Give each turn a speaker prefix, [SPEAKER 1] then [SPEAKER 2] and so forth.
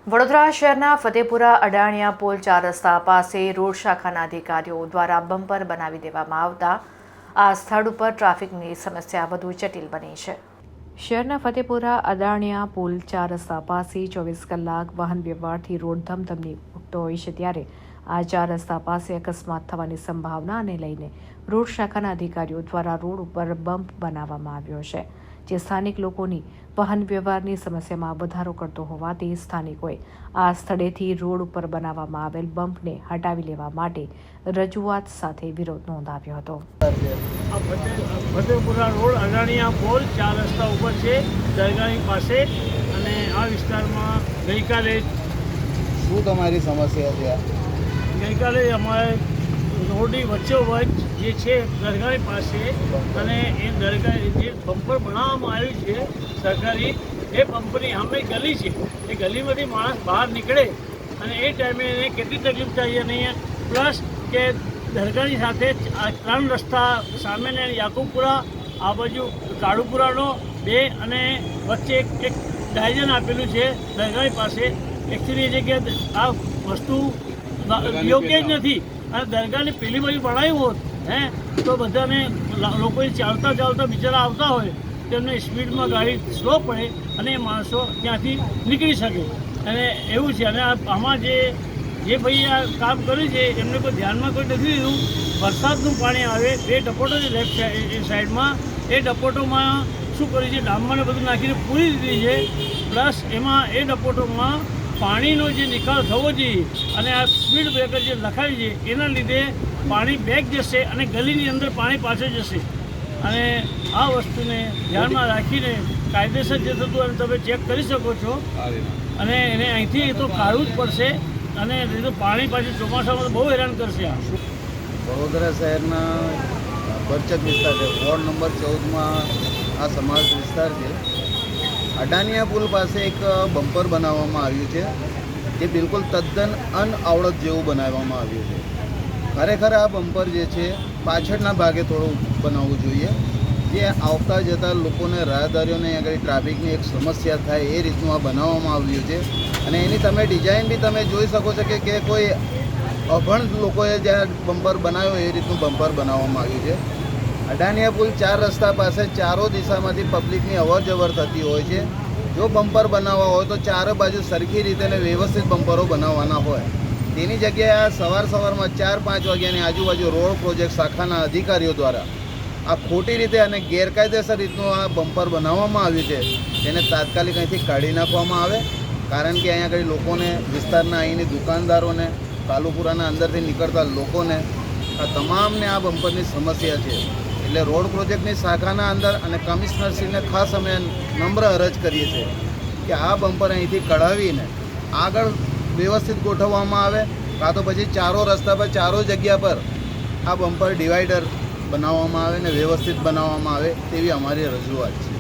[SPEAKER 1] વડોદરા શહેરના ફતેપુરા અડાણિયા પોલ 4 રસ્તા પાસે રોડ શાખાના અધિકારીઓ દ્વારા બમ્પર બનાવી દેવામાં આવતા આ સ્થળ ઉપર ટ્રાફિકની સમસ્યા વધુ જટિલ બની છે। શહેરના ફતેપુરા અડાણિયા પોલ 4 રસ્તા પાસે 24 કલાક વાહન વ્યવહારથી રોડ ધમધમી ઉઠતો હોય છે, ત્યારે આ 4 રસ્તા પાસે અકસ્માત થવાની સંભાવનાને લઈને રોડ શાખાના અધિકારીઓ દ્વારા રોડ ઉપર બમ્પ બનાવવામાં આવ્યો છે, જે સ્થાનિક લોકોની વાહન વ્યવહારની સમસ્યામાં વધારો કરતો હોવાથી સ્થાનિકોએ આ સ્થળેથી રોડ ઉપર બનાવવામાં આવેલ બમ્પને હટાવી લેવા માટે રજૂઆત સાથે વિરોધ નોંધાવ્યો હતો।
[SPEAKER 2] ફતેપુરા રોડ અડાણિયા પોલ 4 રસ્તા ઉપર છે, દરગાહની પાસે, અને આ વિસ્તારમાં ગઈકાલે
[SPEAKER 3] શું તમારી સમસ્યા છે?
[SPEAKER 2] ગઈકાલે અમારે રોડની વચ્ચોવચ્ચ જે છે દરગાહની પાસે, અને એ દરગાહ જે બમ્પર બનાવવામાં આવ્યું છે સરકારી, એ બમ્પરની સામે ગલી છે, એ ગલીમાંથી માણસ બહાર નીકળે અને એ ટાઈમે એને કેટલી તકલીફ થાય, અને પ્લસ કે દરગાહની સાથે 3 રસ્તા સામેને યાકુબપુરા, આ બાજુ કાળુપુરાનો 2, અને વચ્ચે એક ડાયજન આપેલું છે દરગાહની પાસે। એકચ્યુઅલી એ જગ્યાએ આ વસ્તુ યોગ્ય જ નથી, અને દરગાહની પેલી બાજુ બનાવ્યું હોત તો બધાને લોકોએ ચાલતા બિચારા આવતા હોય તેમને સ્પીડમાં ગાડી સ્લો પડે અને એ માણસો ત્યાંથી નીકળી શકે, અને એવું છે। અને આમાં જે ભાઈ આ કામ કર્યું છે એમને કોઈ ધ્યાનમાં કોઈ નથી લીધું। વરસાદનું પાણી આવે, 2 ડપોટો છે લેફ્ટ સાઈડમાં, એ ડપોટોમાં શું કર્યું છે, ડામરને બધું નાખીને પૂરી દીધી છે, પ્લસ એમાં એ ડપોટોમાં પાણીનો જે નિકાલ થવો જોઈએ, અને આ સ્પીડ બ્રેકર જે લખાય છે એના લીધે પાણી બેક જશે અને ગલીની અંદર પાણી પાછળ જશે, અને આ વસ્તુને ધ્યાનમાં રાખીને કાયદેસર જે થતું અને તમે ચેક કરી શકો છો, અને એને અહીંથી તો કાઢવું જ પડશે, અને પાણી પાછું ચોમાસામાં તો બહુ હેરાન કરશે। આ
[SPEAKER 3] વડોદરા શહેરના બરચક વિસ્તાર છે, વોર્ડ નંબર 14માં આ સમાવેશ વિસ્તાર છે। અડાણિયા પુલ પાસે એક બમ્પર બનાવવામાં આવ્યું છે, જે બિલકુલ તદ્દન અનઆવડત જેવું બનાવવામાં આવ્યું છે। ખરેખર આ બમ્પર જે છે પાછળના ભાગે થોડું બનાવવું જોઈએ, જે આવતા જતા લોકોને, રાહદારીઓને આગળ ટ્રાફિકની એક સમસ્યા થાય એ રીતનું આ બનાવવામાં આવ્યું છે। અને એની તમે ડિઝાઇન બી તમે જોઈ શકો છો કે કોઈ અભણ લોકોએ જ્યાં બમ્પર બનાવ્યો એ રીતનું બમ્પર બનાવવામાં આવ્યું છે। અડાણિયા પુલ 4 રસ્તા પાસે ચારો દિશામાંથી પબ્લિકની અવર જવર થતી હોય છે। જો બમ્પર બનાવવા હોય તો ચારે બાજુ સરખી રીતે અને વ્યવસ્થિત બમ્પરો બનાવવાના હોય, તેની જગ્યાએ આ સવારમાં 4-5 વાગ્યાની આજુબાજુ રોડ પ્રોજેક્ટ શાખાના અધિકારીઓ દ્વારા આ ખોટી રીતે અને ગેરકાયદેસર રીતનું આ બમ્પર બનાવવામાં આવ્યું છે, તેને તાત્કાલિક અહીંથી કાઢી નાખવામાં આવે, કારણ કે અહીંયા આગળ લોકોને, વિસ્તારના અહીંની દુકાનદારોને, કાલુપુરાના અંદરથી નીકળતા લોકોને, આ તમામને આ બમ્પરની સમસ્યા છે। એટલે રોડ પ્રોજેક્ટની શાખાના અંદર અને કમિશનરશ્રીને ખાસ અમે નમ્ર અરજ કરીએ છીએ કે આ બમ્પર અહીંથી કઢાવીને આગળ વ્યવસ્થિત ગોઠવવામાં આવે, કાં તો પછી ચારો રસ્તા પર ચારો જગ્યા પર આ બમ્પર ડિવાઈડર બનાવવામાં આવે ને વ્યવસ્થિત બનાવવામાં આવે, તેવી અમારી રજૂઆત છે।